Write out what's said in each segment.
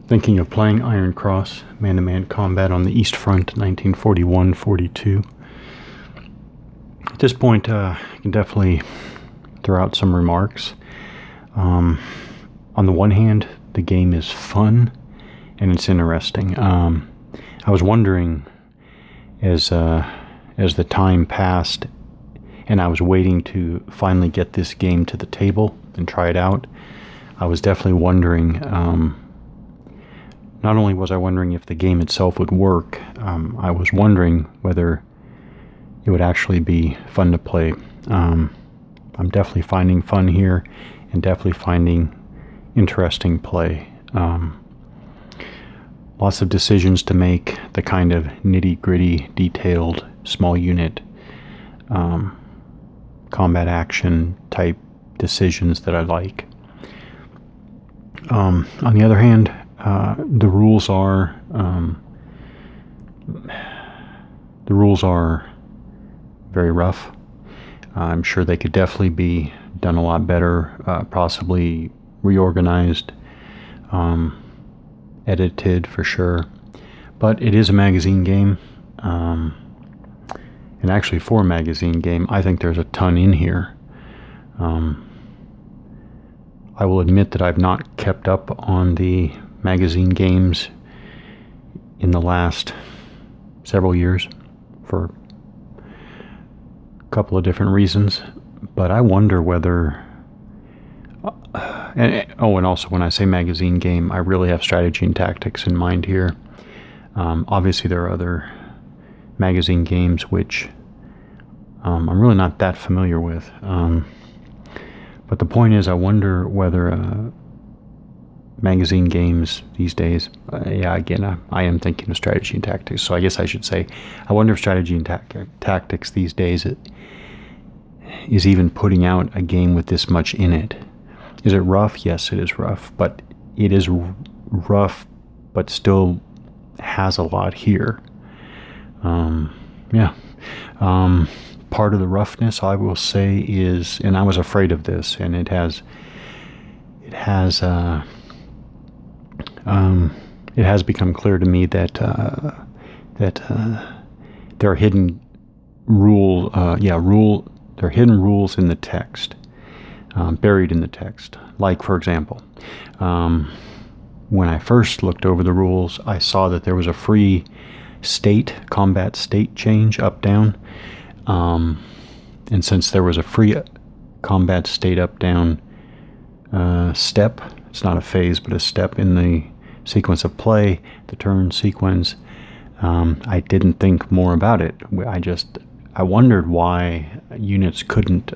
Thinking of playing Iron Cross, man-to-man combat on the East Front, 1941-42. At this point, I can definitely throw out some remarks. On the one hand, the game is fun and it's interesting. I was wondering as the time passed and I was waiting to finally get this game to the table and try it out, I was definitely wondering, not only was I wondering if the game itself would work, I was wondering whether it would actually be fun to play. I'm definitely finding fun here and definitely finding interesting play. Lots of decisions to make, the kind of nitty-gritty, detailed, small unit combat action type decisions that I like. On the other hand, the rules are very rough. I'm sure they could definitely be done a lot better, possibly reorganized, edited for sure. But it is a magazine game, and actually for a magazine game, I think there's a ton in here. I will admit that I've not kept up on the magazine games in the last several years for a couple of different reasons, but I wonder whether and also when I say magazine game, I really have strategy and tactics in mind here. Obviously there are other magazine games which I'm really not that familiar with, but the point is I wonder whether magazine games these days, I am thinking of strategy and tactics, so I guess I should say I wonder if strategy and tactics these days is even putting out a game with this much in it. Is it rough? Yes, it is rough, but it is rough but still has a lot here. Part of the roughness, I will say, is, and I was afraid of this, and it has become clear to me that there are hidden there are hidden rules in the text, buried in the text. Like, for example, when I first looked over the rules, I saw that there was a free combat state change up-down, and since there was a free combat state up-down step, it's not a phase but a step in the sequence of play, the turn sequence, I didn't think more about it. I wondered why units couldn't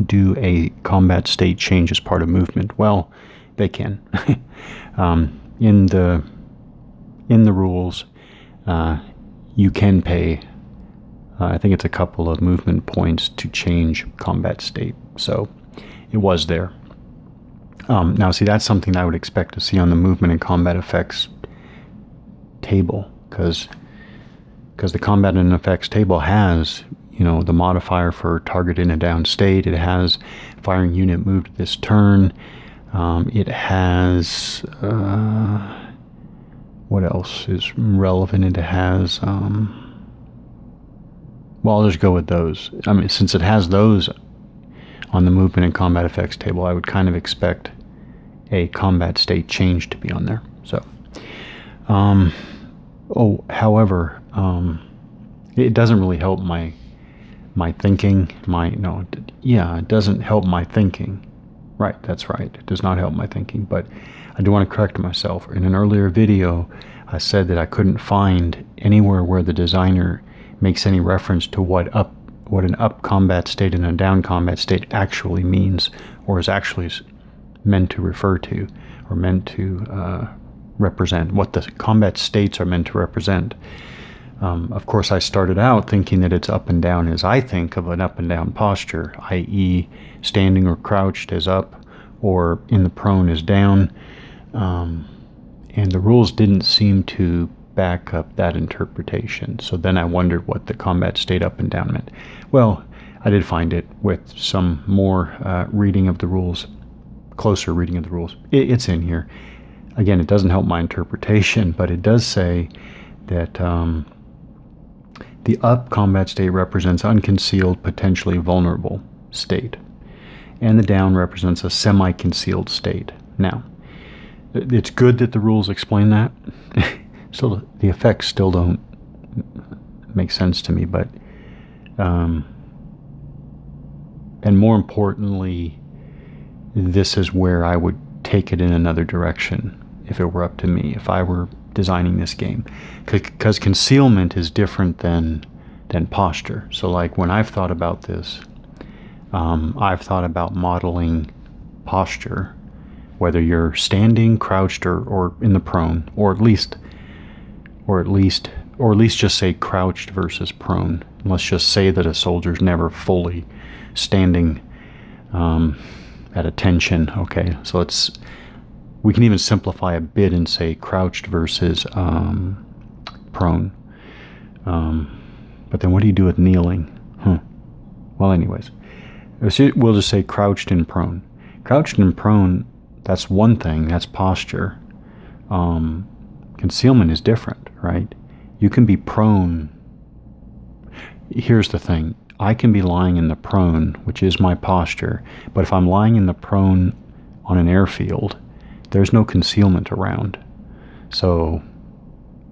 do a combat state change as part of movement. Well, they can. In the rules, you can pay, I think it's a couple of movement points to change combat state. So it was there. Now, see, that's something I would expect to see on the movement and combat effects table, because the combat and effects table has, the modifier for target in a down state. It has firing unit moved this turn. It has, what else is relevant? It has, I'll just go with those. I mean, since it has those on the movement and combat effects table, I would kind of expect a combat state change to be on there. So, however, it doesn't really help my thinking. It doesn't help my thinking. Right, that's right. It does not help my thinking, but I do want to correct myself. In an earlier video, I said that I couldn't find anywhere where the designer makes any reference to what an up combat state and a down combat state actually means, or is actually meant to refer to, or meant to represent, what the combat states are meant to represent. Of course, I started out thinking that it's up and down as I think of an up and down posture, i.e. standing or crouched as up, or in the prone as down, and the rules didn't seem to back up that interpretation. So then I wondered what the combat state up and down meant. Well, I did find it with some more reading of the rules, closer reading of the rules. It's in here. again, it doesn't help my interpretation, but it does say that the up combat state represents unconcealed, potentially vulnerable state, and the down represents a semi-concealed state. Now, it's good that the rules explain that. Still, the effects still don't make sense to me, but and more importantly, this is where I would take it in another direction if it were up to me, if I were designing this game, because concealment is different than posture. So like when I've thought about this, I've thought about modeling posture, whether you're standing, crouched, or in the prone, or at least just say crouched versus prone. Let's just say that a soldier's never fully standing at attention. Okay, so we can even simplify a bit and say crouched versus prone. But then what do you do with kneeling? Well, anyways, we'll just say crouched and prone. Crouched and prone, that's one thing, that's posture. Concealment is different, right? You can be prone. Here's the thing. I can be lying in the prone, which is my posture, but if I'm lying in the prone on an airfield, there's no concealment around. So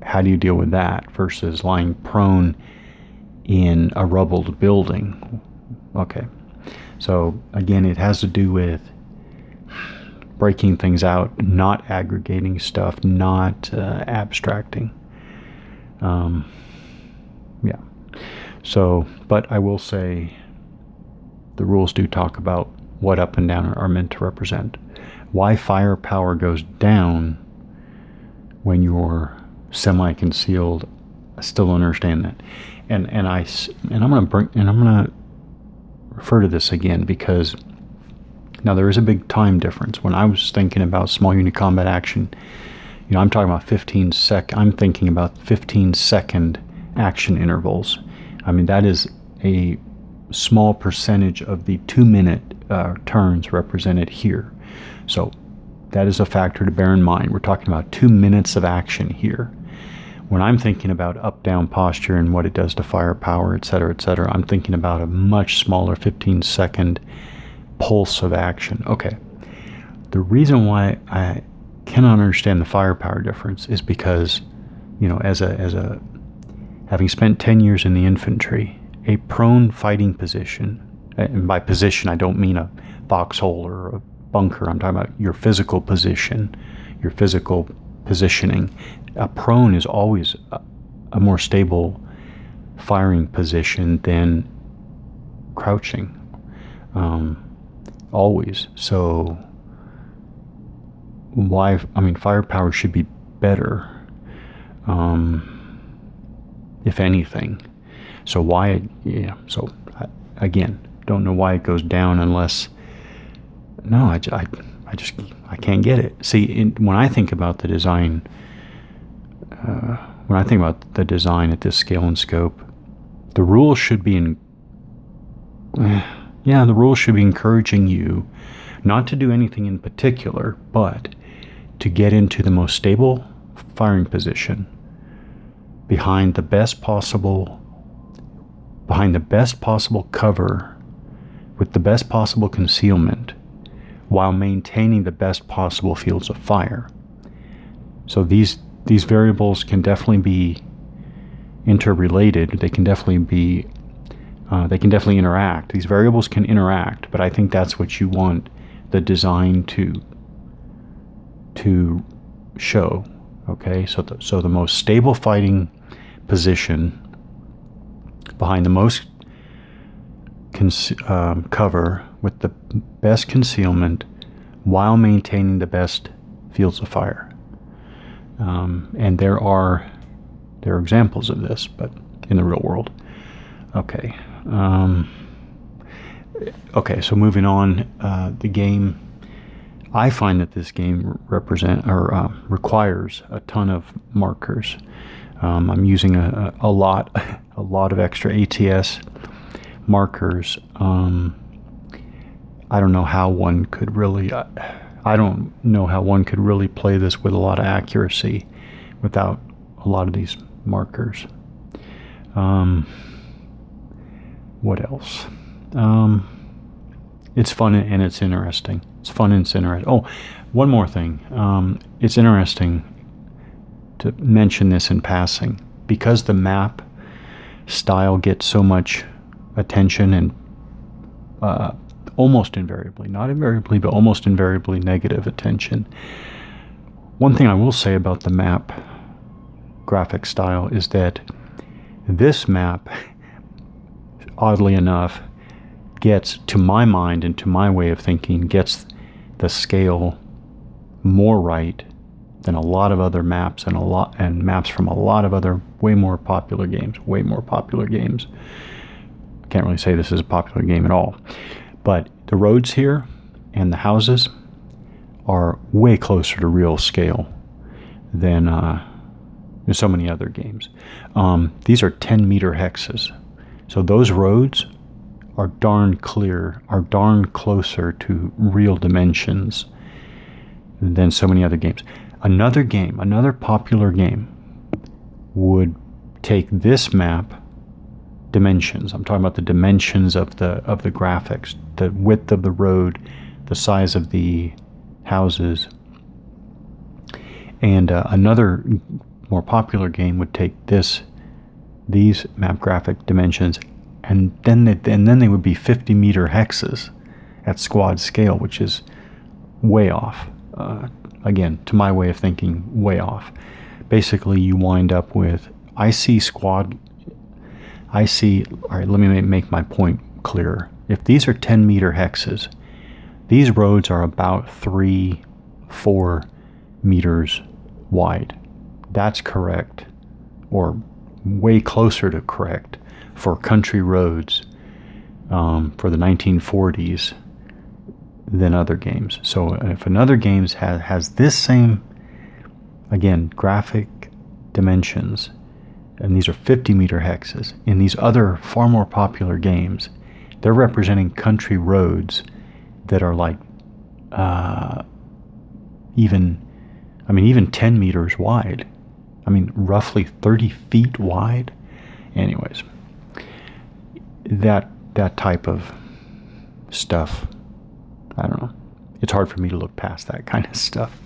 how do you deal with that versus lying prone in a rubbled building? Okay. So again, it has to do with breaking things out, not aggregating stuff, not abstracting. Yeah. So, but I will say the rules do talk about what up and down are meant to represent. Why firepower goes down when you're semi-concealed, I still don't understand that. And I'm gonna refer to this again because now there is a big time difference. When I was thinking about small unit combat action, I'm talking about I'm thinking about 15-second action intervals. I mean, that is a small percentage of the 2-minute turns represented here. So that is a factor to bear in mind. We're talking about 2 minutes of action here. When I'm thinking about up-down posture and what it does to firepower, et cetera, I'm thinking about a much smaller 15-second pulse of action. Okay. The reason why I cannot understand the firepower difference is because, as a having spent 10 years in the infantry, a prone fighting position, and by position I don't mean a foxhole or a bunker, I'm talking about your physical position, your physical positioning. A prone is always a more stable firing position than crouching. Always. So firepower should be better, if anything. So why? Yeah. So again, don't know why it goes down unless. No, I can't get it. See, when I think about the design, at this scale and scope, the rules should be the rules should be encouraging you not to do anything in particular, but to get into the most stable firing position behind the best possible cover with the best possible concealment while maintaining the best possible fields of fire. So these variables can definitely be interrelated. They can definitely interact. These variables can interact, but I think that's what you want the design to show. Okay, so the most stable fighting position behind the most cover with the best concealment while maintaining the best fields of fire. And there are examples of this, but in the real world. Okay. So moving on, the game. I find that this game requires a ton of markers. I'm using a lot of extra ATS markers. I don't know how one could really. I don't know how one could really play this with a lot of accuracy without a lot of these markers. What else? It's fun and it's interesting. It's fun and it's interesting. Oh, one more thing. It's interesting to mention this in passing. Because the map style gets so much attention and almost invariably, not invariably, but almost invariably negative attention. One thing I will say about the map graphic style is that this map, oddly enough, gets, to my mind and to my way of thinking, gets the scale more right than a lot of other maps and maps from a lot of other way more popular games. I can't really say this is a popular game at all, but the roads here and the houses are way closer to real scale than so many other games. These are 10-meter hexes, so those roads are darn closer to real dimensions than so many other games. Another popular game would take this map dimensions. I'm talking about the dimensions of the graphics, the width of the road, the size of the houses. And another more popular game would take these map graphic dimensions, and then they would be 50-meter hexes at squad scale, which is way off. Again, to my way of thinking, way off. Basically, you wind up with, all right, let me make my point clearer. If these are 10-meter hexes, these roads are about 3-4 meters wide. That's correct, or way closer to correct, for country roads for the 1940s than other games. So if another game has this same, again, graphic dimensions, and these are 50-meter hexes, in these other far more popular games, they're representing country roads that are like even 10 meters wide. I mean, roughly 30 feet wide. Anyways, that type of stuff, I don't know. It's hard for me to look past that kind of stuff.